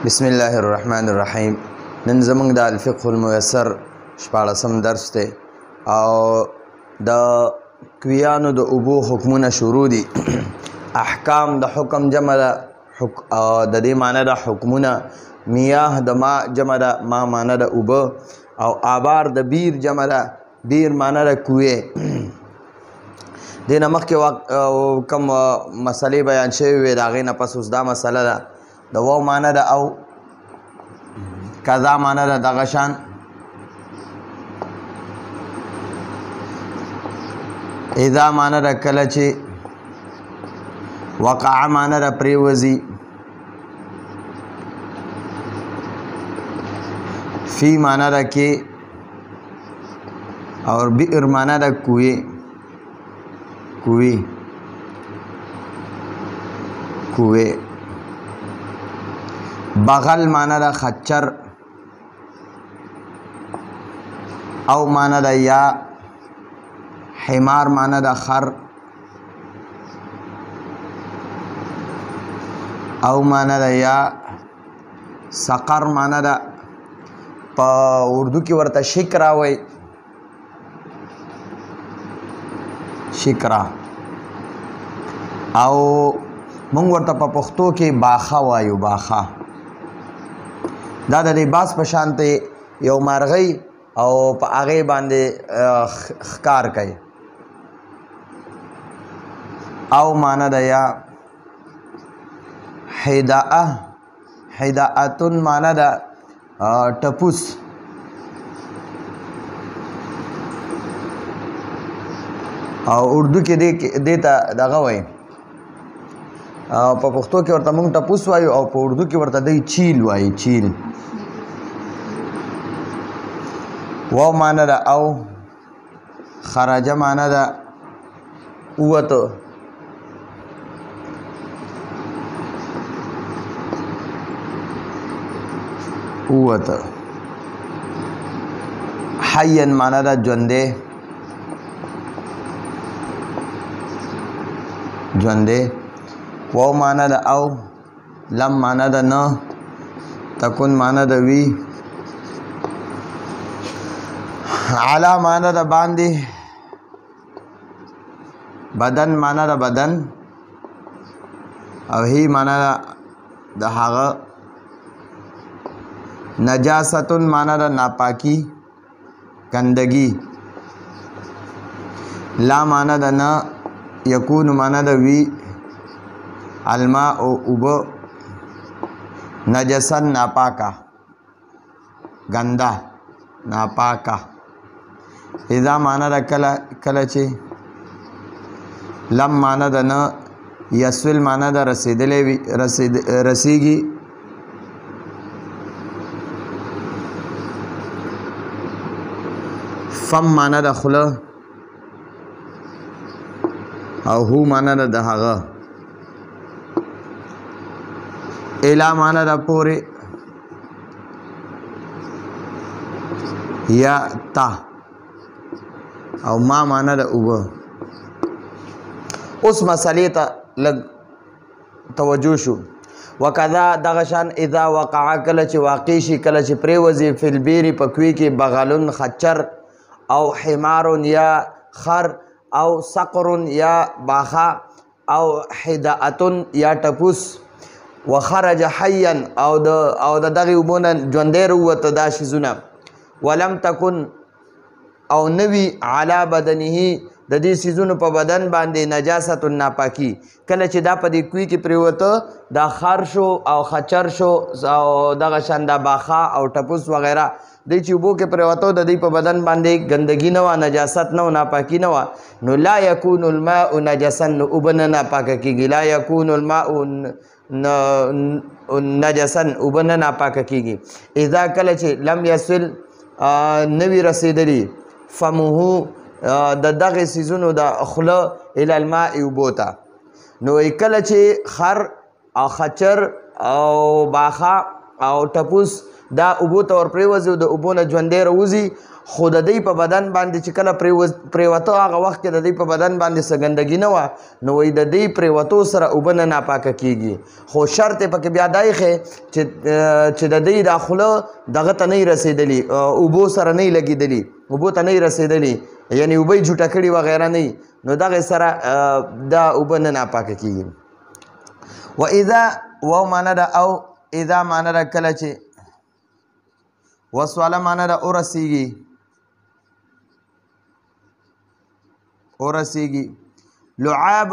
بسم الله الرحمن الرحیم. نن زمونږ د الفقه الميسر 14م درس دی او د کویانو د اوبو حکمونه شروع دي. احکام د حکم جمع ده، د دې معنی ده حکمونه. میاه د ما جمع ده، ما معنی ده اوبه. او آبار د بیر جمع ده، بیر معنی ده کوی. دې نه مخکې کوم مسلې بیان شوي وې، د هغې نه پس اوس دا مسله ده. د واو معنی ده او، کذا معنی ده دغه شان. اذا معنی ده کله چې، وقع معنی ده پریوزي، فی معنی ده کې، اور بئر معنی ده کوی کوی کوی. بغل معنی ده خچر او معنی ده یا. حمار معنی ده خر او معنی ده یا. سقر معنی ده په اردو کې ورته شکرا وای، شکرا. او مونږ ورته په پښتو کې باخه وایو، باخه. دا د لباس په شانته یو مرغۍ او په هغې باندې ښکار کوي. او معنی ده یا. حداءه، حداءتن معنی ده ټپوس. او اردو کې دې ته دغه وایي، په پښتو کې ورته مونږ ټپوس وایو او په اردو کې ورته دی چیل وایي، چیل. واو معنی ده او. خرجه معنی ده اوته. اوته. حین معنی ده ژوندی، ژوندی. واو معنی ده او. لم معنی ده نه. تکون معنی ده وی. علا معنی ده باندې. بدن معنی ده بدن. او هی معنی ده هغه. نجاستن معنی ده ناپاکی، گندگی. لا معنی ده نه. یکون معنی ده وی. الماء اوبه. نجسن ناپاکا، گندا، ناپاکا. اذا معنی ده کله چې. لم معنی ده نه. یسول معنی ده رسیدلی وي، رسیږي. فم معنی ده خوله. او هو معنی ده د هغه. الا معنی ده پورې. یا تا. او ما معنی ده اوبه. اوس مسئلې ته لږ توجه شو. وکذا دغه شان اذا وقع کله چې واقع شي، کله چې پریوځي، فی البیر په کوی کې، بغلن خچر او حمار یا خر او سقر یا باخا او حداءتن یا ټپوس. وخرج حیا او د دغې اوبونه ژوندی راووته دا شیزونه. ولم تکن او نوي علی بدنه د دې سیزونو په بدن باندې نجاست ناپاکی. کله چې دا په دې کوی کې پریوته، دا خر شو او خچر شو او دغه شان دا باخا او ټپوس وغیره، دی چې اوبو کې پریوته د دې په بدن باندې ګندګي نه وه، نجاست نه و، ناپاکي نه وه، نو لا یکون الماء نجسا، نو اوبه نه ناپاکه کېږي. لا یکون الماء نجسا، اوبه نه ناپاکه کېږي. اذا کله چې لم یصل نوي رسېدلي، فمه د دغې سیزونو د خوله، الی الماء اوبو ته. نو کله چې خر او خچر او باخا او ټپوس دا اوبو ته ورپرېوځي او د اوبو نه ژوندی راوځي، خو د دوی په بدن باندې چې کله پرېوته هغه وخت کې د دوی په بدن باندې څه ګندګي نه وه نو وایي د دوی پرېوتو سره اوبه نه ناپاکه کېږي خو شرط یې پکې بیا دا ایښی چې د دوی دا خوله دغه ته نه یې رسېدلي اوبو سره نه یې لګېدلي اوبو ته نه یې رسېدلي یعنې اوبه یې جوټه کړي وغیره نه نو دغې سره دا اوبه نه ناپاکه کېږي و اذا واو معنا ده او اذا معنا ده کله چې وسواله معنا ده ورسیږي لعاب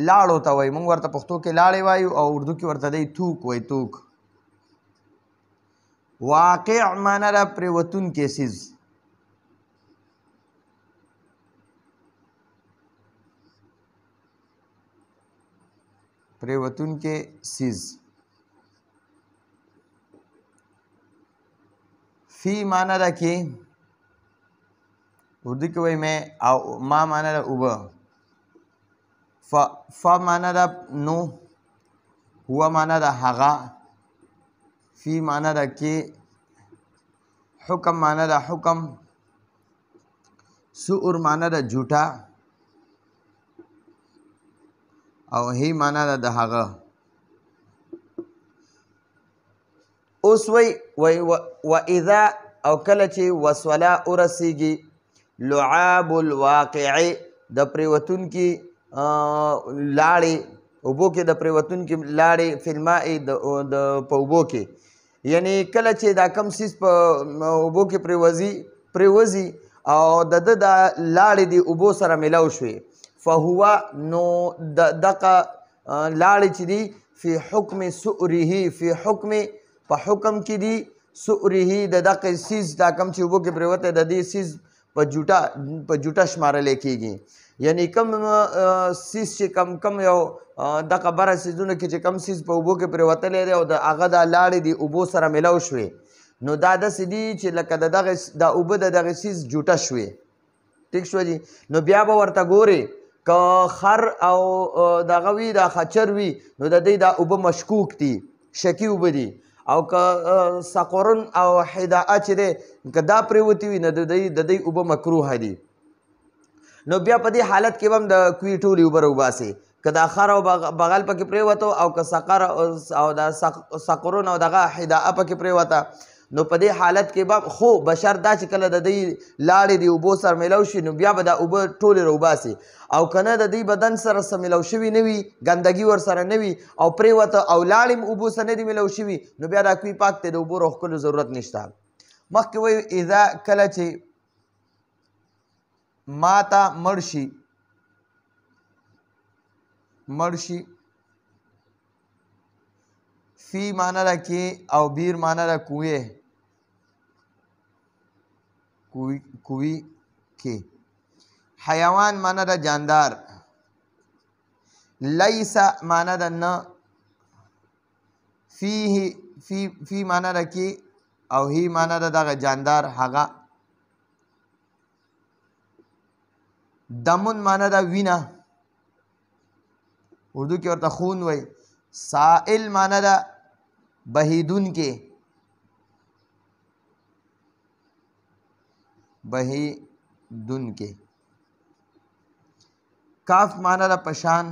لاړو ته وایي موږ ورته پښتو کې لاړې وایو او اردو کې ورته دی توک وایي توک واقع معنا ده پرېوتونکی څیز پرېوتونکی څیز فی معنا ده کې اردو کې وایي میں او ما معنا ده اوبه ف معنا ده نو هو معنا ده هغه فی معنا ده کې حکم معنا ده حکم سؤر معنا ده جھوٹا او هی معنا ده د هغه اوس وی و اذا او کله چې وسوله ورسیږي لعاب الواقع د پرېوتونکي لاړې اوبو کې د پرېوتونکي لاړې فی الماء په اوبو کې یعنی کله چې دا کم څیز په اوبو کې پرېوځي او د ده د لاړې د اوبو سره میلاو شوې فهو نو دغه لاړې چې دي فی حکم سؤره فی حکم په حکم کې دي سؤره د دغه څیز دا کم چې اوبو کې پرېوتی د دې څیز په جوټه شمارلی کېږي یعنی کم څیز چې کم یو دغه بره څیزونو کې چې کم څیز په اوبو کې پرېوتلی دی او د هغه دا لاړې د اوبو سره میلاو شوې نو دا داسې دي چې لکه دا اوبه د دغه څیز جوټه شوې ټیک شوه جي نو بیا به ورته ګورې که خر او دغه وي دا خچر وي نو د دوی دا اوبه مشکوک دي شکي اوبه دي او که سقرن او حداء چې دی که دا پرېوتي وي نو د دوی اوبه مکروهه دي نو بیا په دې حالت کې به هم د کوي ټولې اوبه راوباسي که دا خر او بغل پکې پرېوته او که سقر او دا سقرن او دغه حداء پکې پرېوته نو په دې حالت کې به خو بشر دا چې کله د دوی لاړې د اوبو سره میلاو شي نو بیا به دا اوبه ټولې راوباسي او که نه د دوی بدن سره څه میلاو شوي نه وي ګندګي ورسره نه وي او پرېوته او لاړې اوبو سره نه دي میلاو شوي نو بیا دا کوي پاک دی د اوبو راوښکلو ضرورت نشته مخکې وایو اذا کله چې ماته مړ شي فی معنا ده کې او بیر معنا ده کوی کې حیوان معنا ده جاندار لیس معنا ده نه فی معنا ده کې او هی معنا ده دغه جاندار هغه دمون معنا ده وینه اردو کې ورته خون وای سائل معنا ده بهیدون کې کاف معنا ده پشان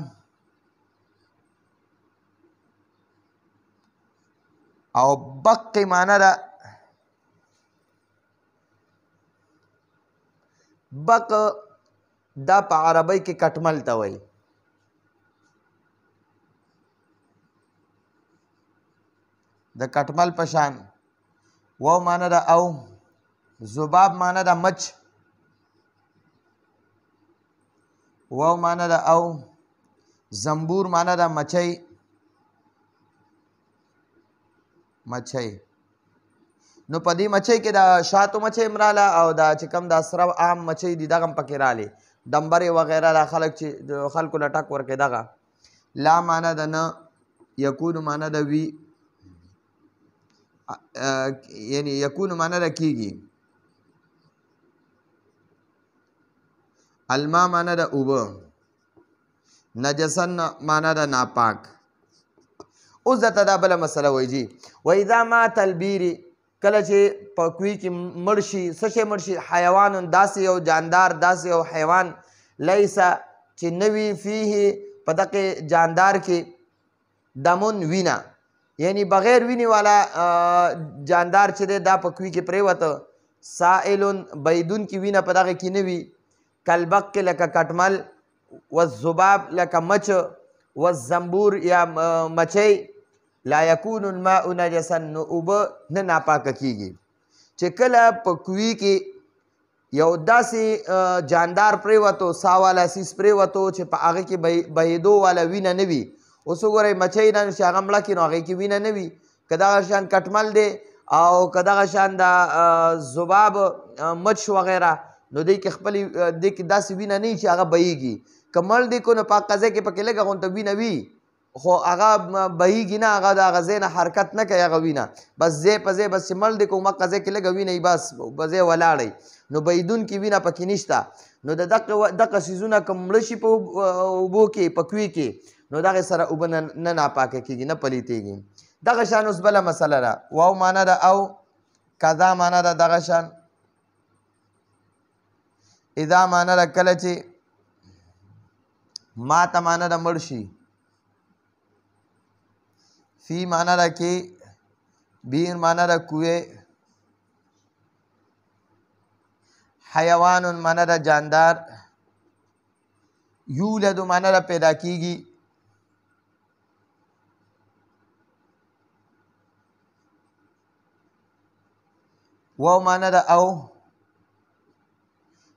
او بق معنا ده بق دا په عربی کې کټمل ته وایي د کټمل پشان واو معنا ده او ذباب معنا ده مچ واو معنا ده او زنبور معنا ده مچۍ نو په دې مچۍ کې د شاتو مچۍ هم راله او دا چې کوم د سره عام مچۍ دي دغه هم پکې رالې ډمبرې وغیره دا خلک چې خلکو له ټک ورکوي دغه لا معنا ده نه یکون معنا ده وي یعنی یکون معنا ده کیږي الماء معنا ده اوبه نجسن معنا ده ناپاک اوس درته دا بله مسله وایي جي و اذا مات البیري کله چې په کوی کې مړ شي څه شی مړ شي حیوان داسې یو جاندار داسې یو حیوان لیسه چې نه وي فیه په دغې جاندار کې دمون وینه یعنی بغیر وینې والا جاندار چې دی دا په کوی کې پرېوته سائلون بیدونکي وینه په دغه کې نه وي کلبق لکه کټمل والذباب لکه مچ والزنبور یا مچۍ لا یکون الماء نجسا نو اوبه نه ناپاکه کیږي چې کله په کوی کې یو داسې جاندار پرېوتو سا والا سیس پرېوتو چې په هغه کې بهېدو والا وینه نه وي اوس وګورئ مچۍ نه چې هغه مړه کړي نو هغې کې وینه نه وي که دغه شان کټمل دی او که دغه شان د ذباب مچ وغیره نو دی کې خپلې دی کې داسې وینه نه وي چې هغه بهیږي که مړ دی کو نو په قضیه کې پکې لږه غونته وینه وي خو هغه بهیږي نه هغه د هغه ځای نه حرکت نه کوي هغه وینه بس ځای په ځای بس چې مړ دی کو مقه ځای کې لږه وینه وي بس په ځای ولاړئ نو بهیدونکې وینه پکې نشته نو د دغه څیزونه که مړه شي په اوبو کې په کوی کې نو دغې سره اوبه نه ناپاکه کېږي نه پلیتېږي دغه شان اوس بله مسله ده واو معنا ده او کذا معنا ده دغه شان اذا معنا ده کله چې ماته معنا ده مړ شي فی معنا ده کې بیر معنا ده کوې حیوان معنا ده جاندار یولد معنا ده پیدا کیږي و معنا ده او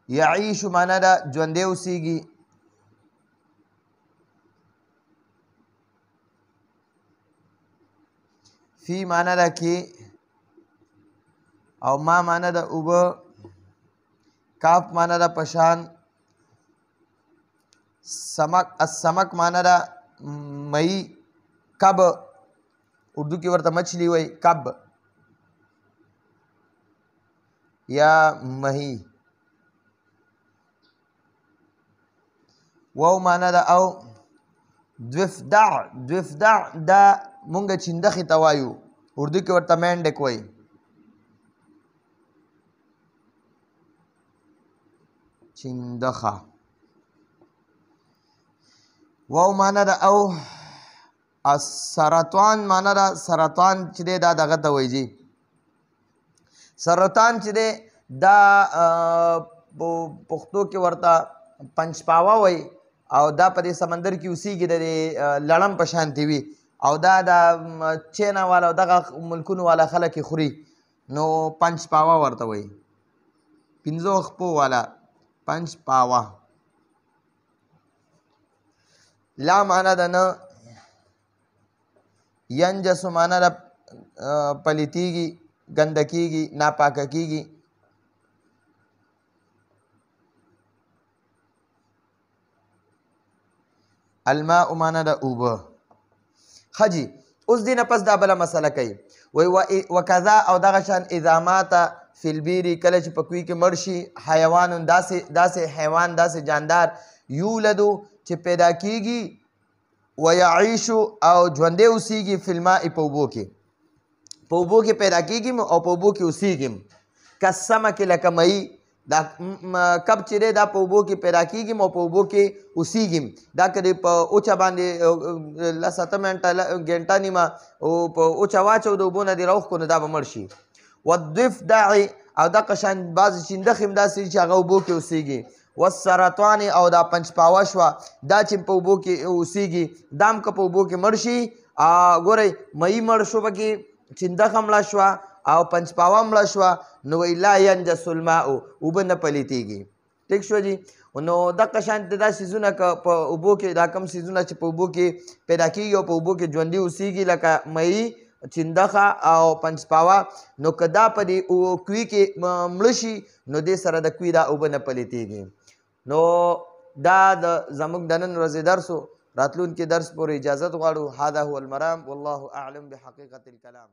یعیش معنا ده ژوندی اوسیږي فی معنا ده کې او ما معنا ده اوبه کاف معنا ده پشان سمک السمک معنا ده مئی کب اردو کې ورته مچھلی وای کب یا مہی واو معنا ده او دوفدع دوفدع دا مونږ چندخې ته وایو اردو کې ورته مینډک وایي چندخه واو معنا ده او سرطان معنا ده سرطان چې دی دا دغه ته وایي جی سرطان چې دی دا پښتو کې ورته پنچپاوا وایي او دا په دې سمندر کې اوسیږي د لړم په شانتې وي او دا د چینا والا او دغه ملکونو والا خلک یې خوري نو پنچ پاوا ورته وایي پنځو خپو والا پنچ پاوا لا معنا ده نه ینجسو معنا ده پلیتیږي ګنده کیږي ناپاکه کیږي الماء معنا ده اوبه خجی اوس دې نه پس دا بله مسله کوي وایي وکذا او دغه شان اذا مات فی البیري کله چې په کوی کې مړ شي حیوان داسې حیوان داسې جاندار یولدو چې پیدا کیږي ویعیشو او ژوندی اوسیږي فی الماء په اوبو کې پیدا کیږي او په اوبو کې اوسیږي کالسمک لکه مئی دا کب چې دی دا په اوبو کې پیدا کیږي او په اوبو کې اوسیږي دا که په اوچه باندې لس اته ګنټه نیمه په اوچه واچو د اوبو نه دې راوښکو نو دا به مړ شي والضفدع او دغه شان بعضې چندخې هم داسې چې هغه اوبو کې اوسیږي والسرطان او دا پنچپاوه شوه دا چې په اوبو کې اوسیږي دا هم که په اوبو کې مړ شي ګورئ مئی مړ شو پکې چندخه مړه شوه او پنچپاوا مړه شوه نو وایي لا ینجس الماء اوبه نه پلیتېږي ټیک شوه جي نو دغه شانتې دا څیزونه که په اوبو کې دا کوم څیزونه چې په اوبو کې پیدا کېږي او په اوبو کې ژوندي اوسیږي لکه مئی چندخه او پنچپاوا نو که دا په دې کوي کې مړه شي نو دې سره د کوي دا اوبه نه پلیتېږي نو دا زموږ د نن ورځې درس و راتلونکي درس پورې اجازت غواړو هذا هو المرام والله اعلم بحقیقت الکلام